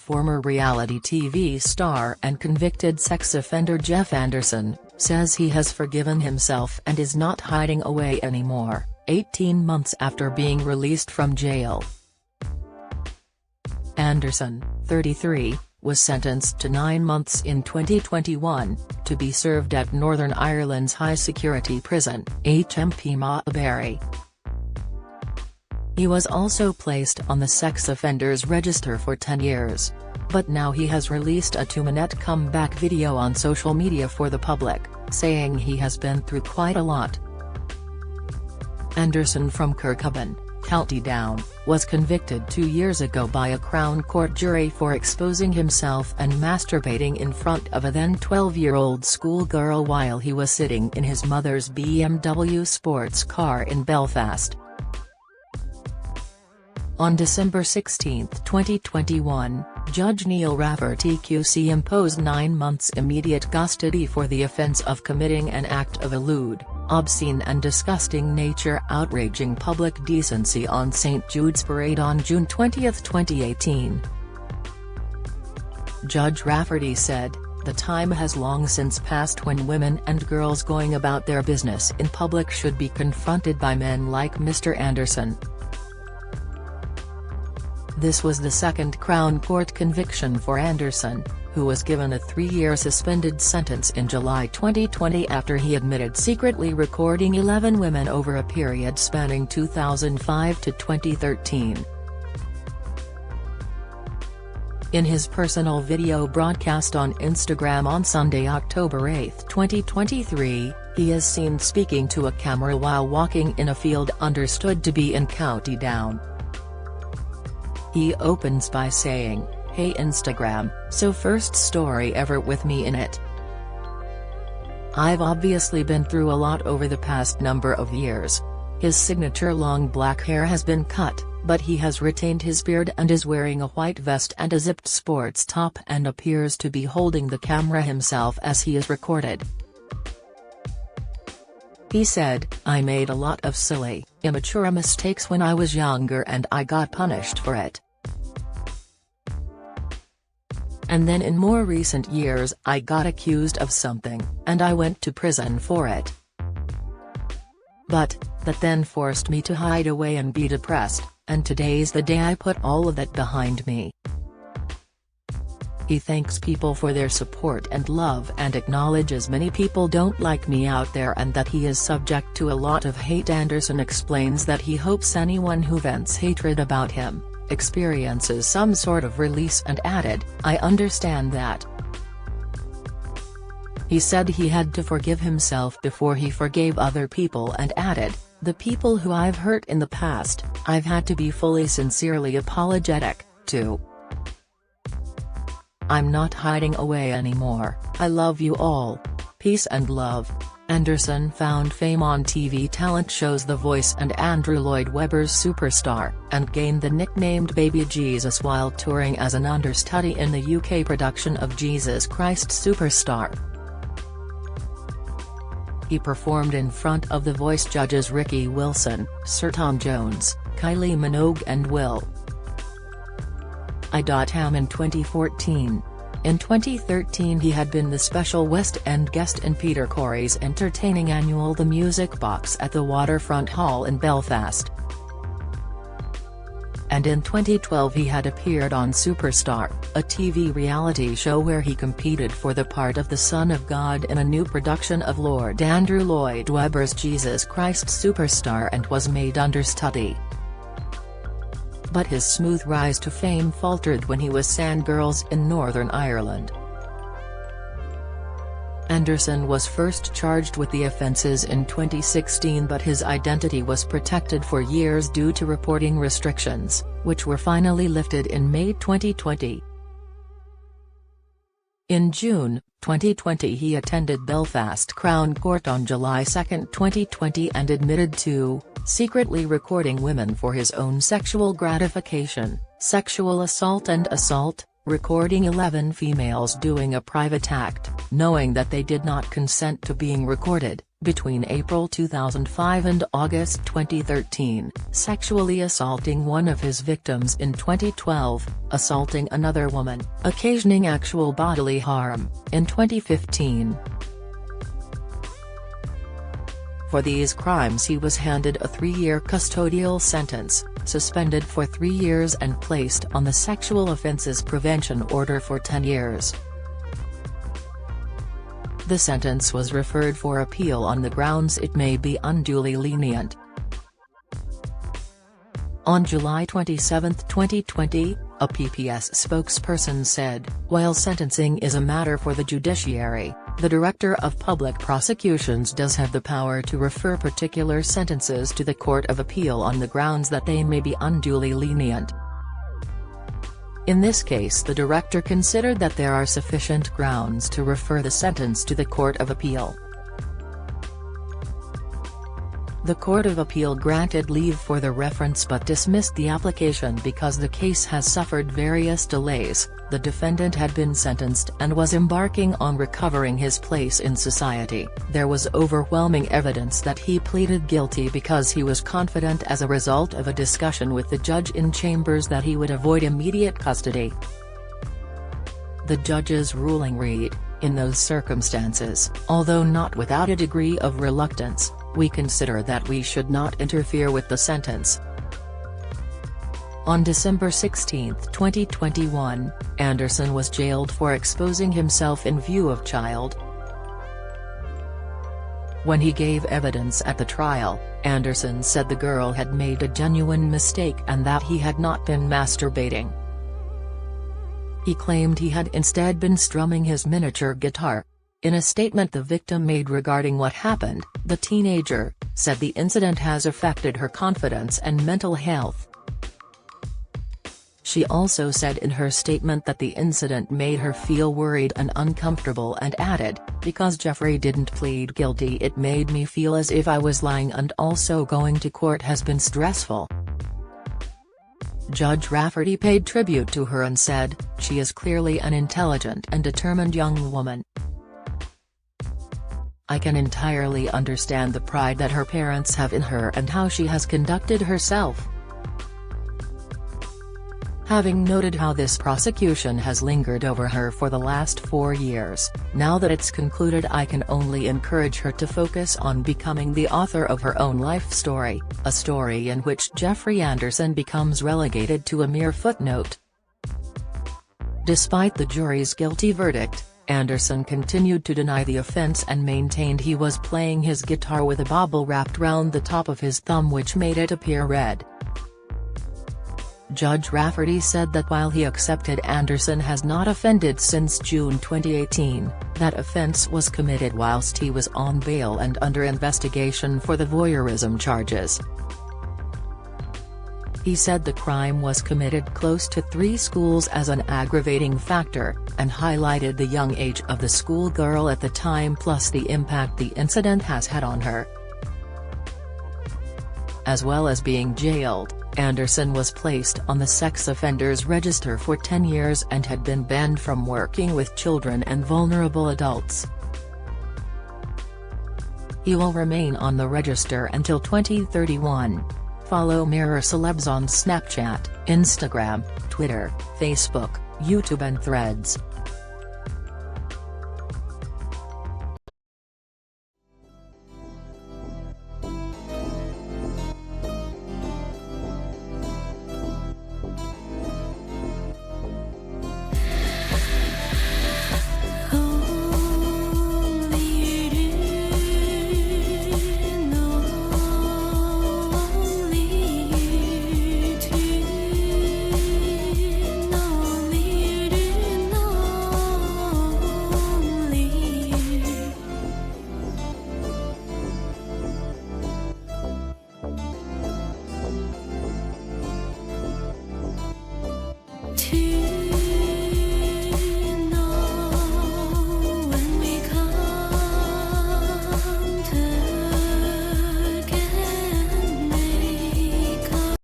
former reality TV star and convicted sex offender Jeff Anderson, says he has forgiven himself and is not hiding away anymore, 18 months after being released from jail. Anderson, 33, was sentenced to 9 months in 2021, to be served at Northern Ireland's high-security prison, HMP Mallaberry. He was also placed on the sex offenders register for 10 years. But now he has released a 2-minute comeback video on social media for the public, saying he has been through quite a lot. Anderson from Kirkhaven, County Down, was convicted 2 years ago by a Crown Court jury for exposing himself and masturbating in front of a then 12-year-old schoolgirl while he was sitting in his mother's BMW sports car in Belfast. On December 16, 2021, Judge Neil Rafferty QC imposed 9 months immediate custody for the offence of committing an act of lewd, obscene and disgusting nature outraging public decency on St. Jude's Parade on June 20, 2018. Judge Rafferty said, "The time has long since passed when women and girls going about their business in public should be confronted by men like Mr. Anderson." This was the second Crown Court conviction for Anderson, who was given a 3-year suspended sentence in July 2020 after he admitted secretly recording 11 women over a period spanning 2005 to 2013. In his personal video broadcast on Instagram on Sunday, October 8, 2023, he is seen speaking to a camera while walking in a field understood to be in County Down. He opens by saying, "Hey Instagram, so first story ever with me in it. I've obviously been through a lot over the past number of years." His signature long black hair has been cut, but he has retained his beard and is wearing a white vest and a zipped sports top and appears to be holding the camera himself as he is recorded. He said, "I made a lot of silly, immature mistakes when I was younger and I got punished for it. And then in more recent years I got accused of something, and I went to prison for it. But, that then forced me to hide away and be depressed, and today's the day I put all of that behind me." He thanks people for their support and love and acknowledges many people don't like me out there and that he is subject to a lot of hate. Anderson explains that he hopes anyone who vents hatred about him experiences some sort of release and added, "I understand that." He said he had to forgive himself before he forgave other people and added, "The people who I've hurt in the past, I've had to be fully sincerely apologetic to. I'm not hiding away anymore. I love you all. Peace and love." Anderson found fame on TV talent shows The Voice and Andrew Lloyd Webber's Superstar, and gained the nicknamed Baby Jesus while touring as an understudy in the UK production of Jesus Christ Superstar. He performed in front of The Voice judges Ricky Wilson, Sir Tom Jones, Kylie Minogue and Will I.Am in 2014. In 2013 he had been the special West End guest in Peter Corey's entertaining annual The Music Box at the Waterfront Hall in Belfast. And in 2012 he had appeared on Superstar, a TV reality show where he competed for the part of the Son of God in a new production of Lord Andrew Lloyd Webber's Jesus Christ Superstar and was made understudy. But his smooth rise to fame faltered when he was Sandgirls in Northern Ireland. Anderson was first charged with the offences in 2016 but his identity was protected for years due to reporting restrictions, which were finally lifted in May 2020. In June 2020 he attended Belfast Crown Court on July 2, 2020 and admitted to secretly recording women for his own sexual gratification, sexual assault and assault, recording 11 females doing a private act, knowing that they did not consent to being recorded, between April 2005 and August 2013, sexually assaulting one of his victims in 2012, assaulting another woman, occasioning actual bodily harm, in 2015. For these crimes he was handed a 3-year custodial sentence, suspended for 3 years and placed on the Sexual Offences Prevention Order for 10 years. The sentence was referred for appeal on the grounds it may be unduly lenient. On July 27, 2020, a PPS spokesperson said, "While sentencing is a matter for the judiciary, the Director of Public Prosecutions does have the power to refer particular sentences to the Court of Appeal on the grounds that they may be unduly lenient." In this case, the director considered that there are sufficient grounds to refer the sentence to the Court of Appeal. The Court of Appeal granted leave for the reference but dismissed the application because the case has suffered various delays. The defendant had been sentenced and was embarking on recovering his place in society. There was overwhelming evidence that he pleaded guilty because he was confident as a result of a discussion with the judge in chambers that he would avoid immediate custody. The judge's ruling read, "In those circumstances, although not without a degree of reluctance, we consider that we should not interfere with the sentence." On December 16, 2021, Anderson was jailed for exposing himself in view of child. When he gave evidence at the trial, Anderson said the girl had made a genuine mistake and that he had not been masturbating. He claimed he had instead been strumming his miniature guitar. In a statement the victim made regarding what happened, the teenager said the incident has affected her confidence and mental health. She also said in her statement that the incident made her feel worried and uncomfortable and added, "Because Jeffrey didn't plead guilty, it made me feel as if I was lying, and also going to court has been stressful." Judge Rafferty paid tribute to her and said, "She is clearly an intelligent and determined young woman. I can entirely understand the pride that her parents have in her and how she has conducted herself." Having noted how this prosecution has lingered over her for the last 4 years, now that it's concluded, I can only encourage her to focus on becoming the author of her own life story, a story in which Jeffrey Anderson becomes relegated to a mere footnote. Despite the jury's guilty verdict, Anderson continued to deny the offense and maintained he was playing his guitar with a bauble wrapped round the top of his thumb which made it appear red. Judge Rafferty said that while he accepted Anderson has not offended since June 2018, that offense was committed whilst he was on bail and under investigation for the voyeurism charges. He said the crime was committed close to 3 schools as an aggravating factor, and highlighted the young age of the schoolgirl at the time plus the impact the incident has had on her. As well as being jailed, Anderson was placed on the sex offenders register for 10 years and had been banned from working with children and vulnerable adults. He will remain on the register until 2031. Follow Mirror Celebs on Snapchat, Instagram, Twitter, Facebook, YouTube and Threads.